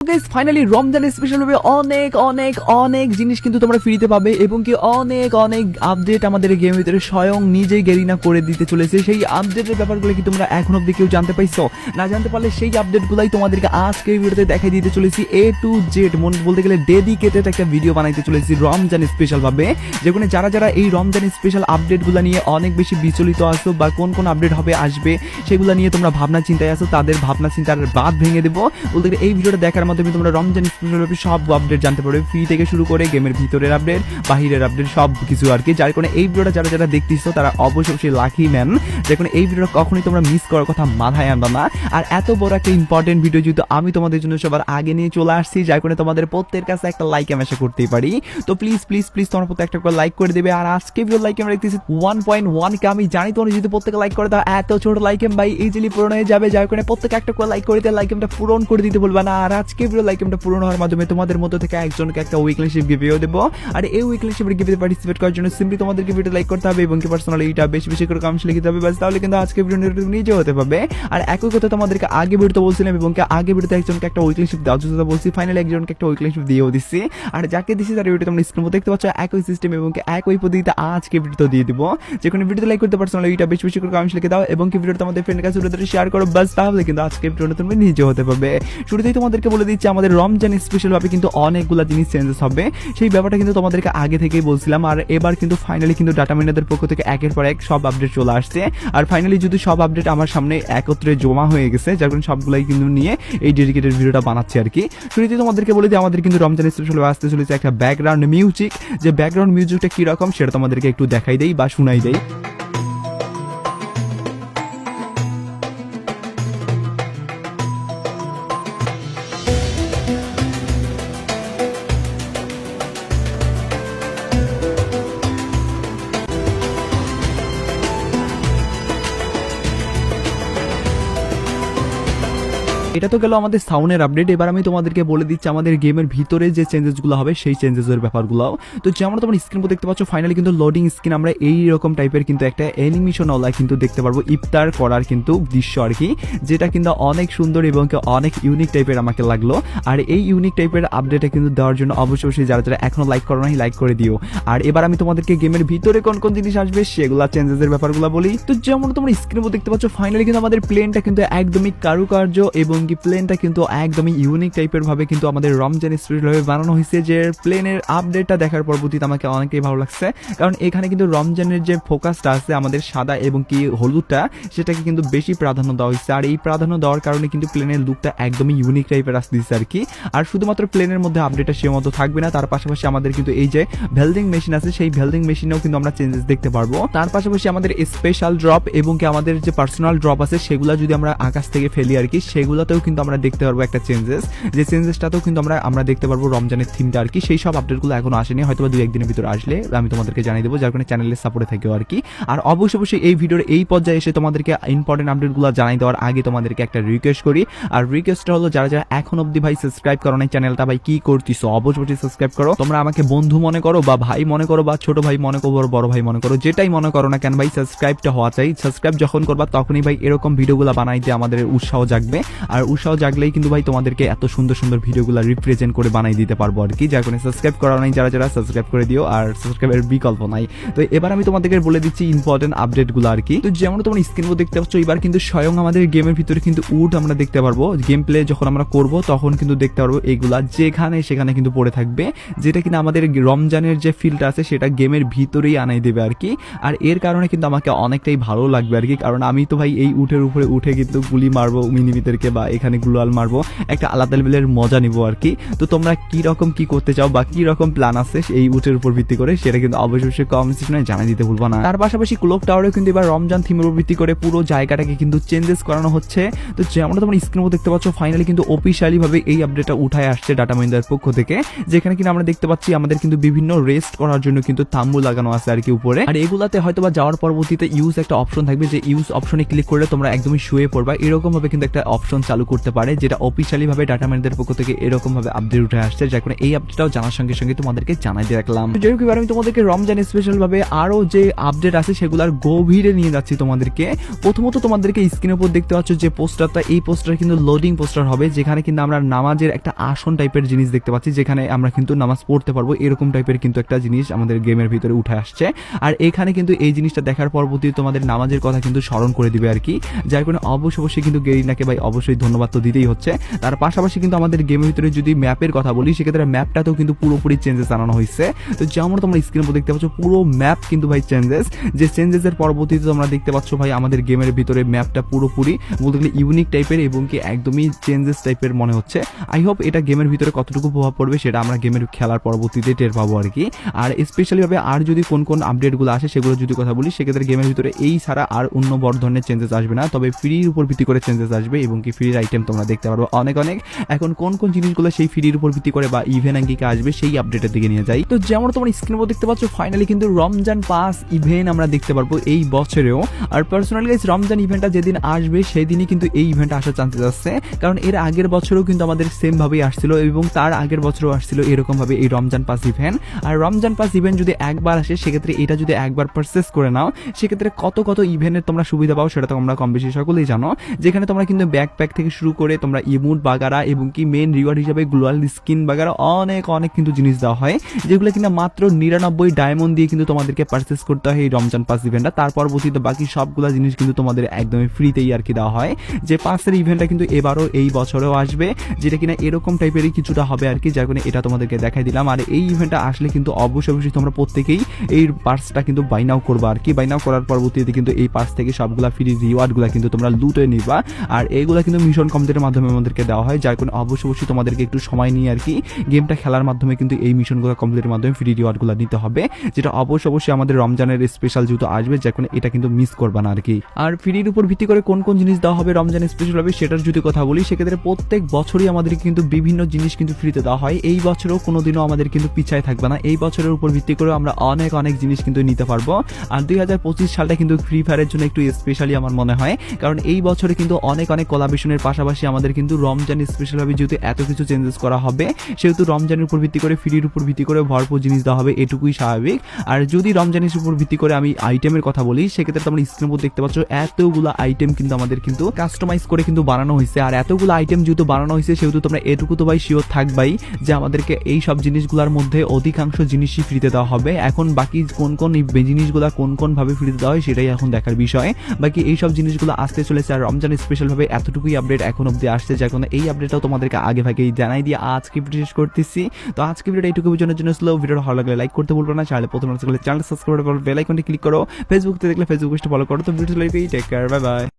Guys finally Ramzan special ভাবে অনেক অনেক অনেক জিনিস কিন্তু তোমরা ফ্রিতে পাবে এবং কি অনেক অনেক আপডেট আমাদের গেমের ভিতরে স্বয়ং নিজেই গেরিনা করে দিতে চলেছে। সেই আপডেটের ব্যাপারগুলো কি তোমরা এখন অবধি কেউ জানতে পাইছো? না জানতে পারলে সেই আপডেটগুলাই তোমাদেরকে আজকে এই ভিডিওতে দেখাই দিতে চলেছি এ টু জেড, মনে বলতে গেলে ডেডিকেটেড একটা ভিডিও বানাইতে চলেছি রমজান স্পেশাল ভাবে, যেখানে যারা যারা এই রমজান স্পেশাল আপডেটগুলো নিয়ে অনেক বেশি বিচলিত আছো বা কোন কোন আপডেট হবে আসবে সেগুলো নিয়ে তোমরা ভাবনা চিন্তায় আছো, তাদের ভাবনা চিন্তার বাদ ভেঙে দেবো। বলতে গেলে এই ভিডিওটা দেখার মাধ্যমে তোমরা রমজান স্পেশাল সব আপডেট জানতে পারবে, ফ্রি থেকে শুরু করে গেমের ভিতরের আপডেট, বাহিরের আপডেট, সব কিছু আর কি। যার কারণে এই ভিডিওটা যারা যারা দেখতেছো তারা অবশ্যই লাকি ম্যান, যার কারণে এই ভিডিওটা কখনোই তোমরা মিস করার কথা মাথায় আনবা না। আর এত বড় একটা ইম্পর্টেন্ট ভিডিও যেহেতু আমি তোমাদের জন্য সবার আগে নিয়ে চলে আসছি, যার কারণে তোমাদের প্রত্যেকের কাছে একটা লাইক আমি আশা করতেই পারি। তো প্লিজ প্লিজ প্লিজ তোমার প্রত্যেক একটা করে লাইক করে দেবে। আর আজকে ভিডিও লাইক আমরা দেখতেছি 1.1 কে। আমি জানি তোমরা যদি প্রত্যেকে লাইক করে দাও এত ছোট লাইক ভাই ইজিলি পূরণ হয়ে যাবে, যার কারণে প্রত্যেকে একটা করে লাইক করে দিয়ে লাইক পূরণ করে দিতে বলবা না। আর আজকে ভিডিও লাইক পূরণ হওয়ার মাধ্যমে তোমাদের মধ্যে থেকে একজনকে একটা উইকলি শিপ গিভেও দেবো। আর এই উইকলি শিপের গিভেতে পার্টিসিপেট করার জন্য সিম্পলি তোমাদেরকে ভিডিও লাইক করতে হবে এবং কি পার্সোনালি এটা বেশি বেশি করে কমেন্টস লিখতে হবে, বাস তাহলে কিন্তু আজকে ভিডিও নিজে হতে পারবে। আর একই কথা তোমাদেরকে আগে ভিডিওতে বলছিলাম এবং কি আগে ভিডিওতে একজনকে একটা উইকলি শিপ দেওয়ার জন্য বলছি, ফাইনালি একজনকে একটা উইকলি শিপ দিয়েও দিচ্ছি। আর যাকে দিচ্ছি তার ভিডিও তোমরা স্ক্রিনে দেখতে পাচ্ছ একই সিস্টেম এবং কি একই পদ্ধতিতে আজকে ভিডিও দিয়ে দিব। যে কোনো ভিডিওতে লাইক করতে পার্সোনালি এটা বেশি বেশি করে কমেন্টস লিখে দাও এবং কি ভিডিওটা তোমাদের ফ্রেন্ডের কাছে শেয়ার করো, বাস তাহলে কিন্তু আজকে ভিডিওটা তুমি নিজে হতে পারবে। শুরুতেই তোমাদেরকে বলে দিচ্ছি আমাদের রমজান স্পেশাল ভাবে কিন্তু অনেকগুলো জিনিস চেঞ্জেস হবে, সেই ব্যাপারটা কিন্তু তোমাদেরকে আগে থেকেই বলছিলাম। আর এবার কিন্তু ফাইনালি কিন্তু ডাটা মাইনারদের পক্ষ থেকে একের পর এক সব আপডেট চলে আসছে। আর ফাইনালি যদি সব আপডেট আমার সামনে একত্রে জমা হয়ে গেছে, যার কারণে সবগুলাই কিন্তু নিয়ে এই ডেডিকেটেড ভিডিওটা বানাচ্ছি আর কি। শুরুতেই তোমাদেরকে বলে দিই আমাদের কিন্তু রমজান স্পেশাল আসতে চলেছে একটা ব্যাকগ্রাউন্ড মিউজিক। যে ব্যাকগ্রাউন্ড মিউজিকটা কিরকম সেটা তোমাদেরকে একটু দেখাই দেই বা শুনাই দেই। এটা তো গেল আমাদের সাউন্ডের আপডেট। এবার আমি তোমাদেরকে বলে দিচ্ছি আমাদের গেমের ভিতরে যে চেঞ্জেসগুলো হবে সেই চেঞ্জেসের ব্যাপারগুলো। তো যেমন তোমরা স্ক্রিন দেখতে পাচ্ছ ফাইনালি কিন্তু লোডিং স্ক্রিন আমরা এই রকম টাইপের কিন্তু একটা অ্যানিমেশন ওলা কিন্তু দেখতে পারবো, ইফতার করার কিন্তু দৃশ্য আর কি, যেটা কিন্তু অনেক সুন্দর এবং অনেক ইউনিক টাইপের আমাকে লাগলো। আর এই ইউনিক টাইপের আপডেটে কিন্তু দেওয়ার জন্য অবশ্যই যারা যারা এখনো লাইক করো নাই লাইক করে দিও। আর এবার আমি তোমাদেরকে গেমের ভিতরে কোন কোন জিনিস আসবে সেগুলা চেঞ্জেসের ব্যাপারগুলো বলি। তো যেমন তোমরা স্ক্রিন দেখতে পাচ্ছ ফাইনালি কিন্তু আমাদের প্লেনটা কিন্তু একদমই কারুকার্য এবং কি প্লেনটা কিন্তু একদমই ইউনিক টাইপের ভাবে কিন্তু আমাদের রমজান স্পেশাল ভাবে বানানো হয়েছে। যে প্লেনের আপডেটটা দেখার পরবর্তীতে আমাকে অনেকটাই ভালো লাগছে, কারণ এখানে কিন্তু রমজানের যে ফোকাসটা আছে আমাদের সাদা এবং কি হলুদটা সেটাকে কিন্তু বেশি প্রাধান্য দেওয়া হয়েছে। আর এই প্রাধান্য দেওয়ার কারণে কিন্তু প্লেনের লুকটা একদমই ইউনিক টাইপের আসতেছে আর কি। আর শুধুমাত্র প্লেনের মধ্যে আপডেটটা সে মতো থাকবে না, তার পাশাপাশি আমাদের কিন্তু এই যে ভেল্ডিং মেশিন আছে সেই ভেল্ডিং মেশিনেও কিন্তু আমরা চেঞ্জেস দেখতে পারবো। তার পাশাপাশি আমাদের স্পেশাল ড্রপ এবং কি আমাদের যে পার্সোনাল ড্রপ আছে সেগুলো যদি আমরা আকাশ থেকে ফেলি আর কি, সেগুলোতেও কিন্তু আমরা দেখতে পারবো একটা চেঞ্জেস, যে চেঞ্জেসটাতেও কিন্তু আমরা দেখতে পারবো রমজানের থিমটা আর কি। সেই সব আপডেটগুলো এখনো আসেনি, হয়তো দুই একদিনের ভিতরে আসলে আমি তোমাদেরকে জানিয়ে দেবো, যার কারণে চ্যানেলের সাপোর্টে থাকেও আর কি। আর অবশ্যই এই ভিডিওর এই পর্যায়ে এসে তোমাদেরকে ইম্পর্টেন্ট আপডেটগুলো জানাই দেওয়ার আগে তোমাদেরকে একটা রিকোয়েস্ট করি। আর রিকোয়েস্টটা হলো যারা যারা এখন অব্দি ভাই সাবস্ক্রাইব করো নাই চ্যানেলটা, ভাই কি করতেছো অবশ্যই সাবস্ক্রাইব করো। তোমরা আমাকে বন্ধু মনে করো বা ভাই মনে করো বা ছোট ভাই মনে করো বড় ভাই মনে করো, যেটাই মনে করো না কেন ভাই সাবস্ক্রাইবটা হওয়া চাই। সাবস্ক্রাইব যখন করবা তখনই ভাই এরকম ভিডিওগুলো বানাইতে আমাদের উৎসাহ জাগবে। আর উৎসাহ জাগলেই কিন্তু ভাই তোমাদেরকে এত সুন্দর সুন্দর ভিডিওগুলো রিপ্রেজেন্ট করে বানাই দিতে পারবো আর কি। যার কারণে সাবস্ক্রাইব করা নাই যারা যারা সাবস্ক্রাইব করে দিও, আর সাবস্ক্রাইবের বিকল্প নাই। তো এবার আমি তোমাদেরকে বলে দিচ্ছি ইম্পর্টেন্ট আপডেটগুলো আর কি। তো যেমন তোমরা স্ক্রিনে দেখতে পাচ্ছ এবার কিন্তু স্বয়ং আমাদের গেমের ভিতরে কিন্তু উড আমরা দেখতে পারবো, গেম প্লে যখন আমরা করব তখন কিন্তু দেখতে পারবো এইগুলা যেখানে সেখানে কিন্তু পড়ে থাকবে, যেটা কিন্তু আমাদের রমজানের যে ফিলটা আছে সেটা গেমের ভিতরেই আনাই দেবে আর কি। আর এর কারণে কিন্তু আমাকে অনেকটাই ভালো লাগবে আর কি, কারণ আমি তো ভাই এই উটের উপরে উঠে কিন্তু গুলি মারবো মিনিমিদেরকে বা এখানে গুলাল মারবো, একটা আলাদা লেভেলের মজা নিবো আর কি। তো তোমরা কি রকম কি করতে চাও বা কি রকম প্ল্যান আছে এই উটের উপর ভিত্তি করে সেটা কিন্তু অবশ্যই কমেন্ট সেকশনে জানিয়ে দিতে ভুলবো না। তার পাশাপাশি ক্লক টাওয়ারে কিন্তু এবার রমজান থিমের উপর ভিত্তি করে পুরো জায়গাটাকে কিন্তু চেঞ্জেস করানো হচ্ছে। তো যেমন তোমরা স্ক্রিনে দেখতে পাচ্ছ ফাইনালি কিন্তু অফিশিয়ালি ভাবে এই আপডেটটা উঠায় আসছে ডাটা মাইনারদের পক্ষ থেকে, যেখানে কিন্তু আমরা দেখতে পাচ্ছি আমাদের কিন্তু বিভিন্ন রেস্ট করার জন্য কিন্তু থাম্বু লাগানো আছে আর কি উপরে। আর এগুলাতে হয়তো বা যাওয়ার পরবর্তীতে ইউজ একটা অপশন থাকবে, যে ইউজ অপশনে ক্লিক করলে তোমরা একদমই শুয়ে পড়বা, এরকম ভাবে কিন্তু একটা অপশন চালু করতে পারে, যেটা অফিসিয়ালি ভাবে ডাটা মাইনারদের পক্ষ থেকে এরকম ভাবে আপডেট উঠে আসছে, যার কারণে এই আপডেটটাও জানার সঙ্গে সঙ্গে তোমাদেরকে জানাই দিয়ে রাখলাম। যাই হোক, এবার আমি তোমাদেরকে রমজান স্পেশাল ভাবে আরো যে আপডেট আছে সেগুলোর গভীরে নিয়ে যাচ্ছি তোমাদেরকে। প্রথমত তোমাদেরকে স্ক্রিনের উপর দেখতে পাচ্ছ যে পোস্টারটা, এই পোস্টার কিন্তু লোডিং পোস্টার হবে, যেখানে কিন্তু আমরা নামাজের একটা আসন টাইপের জিনিস দেখতে পাচ্ছি, যেখানে আমরা কিন্তু নামাজ পড়তে পারবো এরকম টাইপের কিন্তু একটা জিনিস আমাদের গেমের ভিতরে উঠে আসছে। আর এখানে কিন্তু এই জিনিসটা দেখার পরবর্তী তোমাদের নামাজের কথা কিন্তু স্মরণ করে দিবে আর কি, যার কারণে অবশ্যই কিন্তু গেরিনাকে ভাই অবশ্যই ধন্যবাদ তো দিতেই হচ্ছে। তার পাশাপাশি কিন্তু আমাদের গেমের ভিতরে যদি ম্যাপের কথা বলি, সেক্ষেত্রে ম্যাপটাতেও কিন্তু পুরোপুরি চেঞ্জেস আনানো হয়েছে। তো যেমন তোমরা স্ক্রিনের উপর দেখতে পাচ্ছ পুরো ম্যাপ কিন্তু ভাই চেঞ্জেস, যে চেঞ্জেসের পরবর্তীতে তোমরা দেখতে পাচ্ছ ভাই আমাদের গেমের ভিতরে ম্যাপটা পুরোপুরি বলতে গেলে ইউনিক টাইপের এবং কি একদমই চেঞ্জেস টাইপের মনে হচ্ছে। আই হোপ এটা গেমের ভিতরে কতটুকু প্রভাব পড়বে সেটা আমরা গেমের খেলার পরবর্তীতে টের পাবো আর কি। আর স্পেশালি ভাবে আর যদি কোন কোন আপডেটগুলো আসে সেগুলো যদি কথা বলি, সেক্ষেত্রে গেমের ভিতরে এই ছাড়া আর অন্য বড় ধরনের চেঞ্জেস আসবে না, তবে ফ্রির উপর ভিত্তি করে চেঞ্জেস আসবে এবং কি ফ্রির আইটেম তোমরা দেখতে পারবো অনেক। এখন কোন কোন জিনিসগুলো সেই ফ্রির উপর ভিত্তি করে বা ইভেন্ট আঙ্কিকে আসবে সেই আপডেটের দিকে নিয়ে যাই। তো যেমন তোমরা স্ক্রিনের উপর দেখতে পাচ্ছ ফাইনালি কিন্তু রমজান পাস ইভেন্ট আমরা দেখতে পারবো এই বছরেও। আর পার্সোনালি গাইস রমজান ইভেন্টটা যেদিন আসবে সেই দিনই কিন্তু এই ইভেন্ট আসার চান্সেস আছে, কারণ এর আগের বছরও কিন্তু আমাদের সেম ভাবেই আসছিল এবং তার আগের বছরও আসছিল এরকম ভাবে এই রমজান পাস ইভেন্ট। আর রমজান পাস ইভেন্ট যদি একবার আসে, সেক্ষেত্রে এটা যদি একবার পারচেস করে নাও, সেক্ষেত্রে কত কত ইভেন্টের তোমরা সুবিধা পাও সেটা তোমরা কম বেশি সকলেই জানো, যেখানে তোমরা কিন্তু ব্যাকপ্যাক থেকে শুরু করে তোমরা ইমোট বাগারা এবং কি মেন রিওয়ার্ড হিসাবে গ্লোয়াল স্কিন বাগারা অনেক কিন্তু জিনিস দেওয়া হয়, যেগুলো কিনা মাত্র 99 ডায়মন্ড দিয়ে কিন্তু তোমাদেরকে পারচেস করতে হয় এই রমজান পাস ইভেন্টটা। তার পরবর্তীতে বাকি সবগুলা জিনিস কিন্তু তোমাদের একদমই ফ্রিতেই আর কি দেওয়া হয়। যে পাসের ইভেন্টটা কিন্তু এবারও এই বছরেও আসবে, যেটা কিনা এরকম টাইপেরই কিছুটা হবে আর কি, যার কারণে এটা তোমাদেরকে দেখাই দিলাম। আর এই ইভেন্টটা আসলে কিন্তু অবশ্যই তোমরা প্রত্যেকেই এই পার্সটা কিন্তু বাইনাও করবা আর কি। বাইনাও করার পরবর্তীতে কিন্তু এই পার্স থেকে সবগুলা ফ্রি রিওয়ার্ডগুলো কিন্তু তোমরা লুটে নিবা, আর এইগুলা কিন্তু মিশন কমপ্লিটের মাধ্যমে আমাদেরকে দেওয়া হয়, যার কারণে অবশ্যই তোমাদেরকে একটু সময় নিয়ে আর কি গেমটা খেলার মাধ্যমে কিন্তু এই মিশনগুলো কমপ্লিটের মাধ্যমে ফ্রি রিওয়ার্ডগুলো নিতে হবে, যেটা অবশ্যই আমাদের রমজানের স্পেশাল যেহেতু আসবে, যার কারণে এটা কিন্তু মিস করবা না আর কি। আর ফ্রির উপর ভিত্তি করে কোন কোন জিনিস দেওয়া হবে রমজান স্পেশাল হবে সেটার যদি কথা বলি, সেক্ষেত্রে প্রত্যেক বছরই আমাদেরকে কিন্তু বিভিন্ন জিনিস কিন্তু ফ্রিতে দেওয়া হয়। এই বছরও কোনোদিনও আমাদের কিন্তু পিছায় থাকবে না, এই বছরের উপর ভিত্তি করে আমরা অনেক জিনিস কিন্তু নিতে পারবো। আর 2025 সালটা কিন্তু ফ্রি ফায়ারের জন্য একটু স্পেশালি আমার মনে হয়, কারণ এই বছরে কিন্তু অনেক কোলাবরেশনের পাশাপাশি আমাদের কিন্তু রমজান স্পেশাল ভাবে যেহেতু এত কিছু চেঞ্জেস করা হবে, সেহেতু রমজানের উপর ভিত্তি করে ফ্রির উপর ভিত্তি করে ভরপুর জিনিস দেওয়া হবে, এটুকুই স্বাভাবিক। আর যদি রমজানের উপর ভিত্তি করে আমি আইটেমের কথা বলি, সেক্ষেত্রে তোমরা স্ক্রিনের উপর দেখতে পাচ্ছ এতগুলো আইটেম কিন্তু আমাদের কিন্তু কাস্টমাইজ করে কিন্তু বানানো হয়েছে। আর এতগুলো আইটেম যেহেতু বানানো হয়েছে, সেহেতু তোমরা এটুকু তো ভাই শিওর থাকবাই যে আমাদেরকে এই সব জিনিসগুলোর মধ্যে অধিকাংশ জিনিসই ফ্রিতে দেওয়া হবে। এখন বাকি কোন জিনিসগুলো কোন ভাবে ফ্রিতে দেওয়া হয় সেটাই এখন দেখার বিষয়। বাকি এই সব জিনিসগুলো আসতে চলেছে, আর রমজান স্পেশাল ভাবে এতটুকুই আপডেট এখন অব্দি আসছে, যার কারণে এই আপডেটটাও তোমাদেরকে আগে ভাগেই জানাই দিয়ে আজকে ভিডিও শেষ করতেছি। তো আজকে ভিডিওটা এইটুকু বোঝানোর জন্য স্লো ভিডিওটা ভালো লাগলে লাইক করতে ভুলবে না, চ্যানেলে প্রথম চ্যানেল সাবস্ক্রাইব করো, বেল আইকনটি ক্লিক করো, ফেসবুক থেকে দেখলে ফেসবুক পেজটা ফলো করো। তো video like take care, bye by.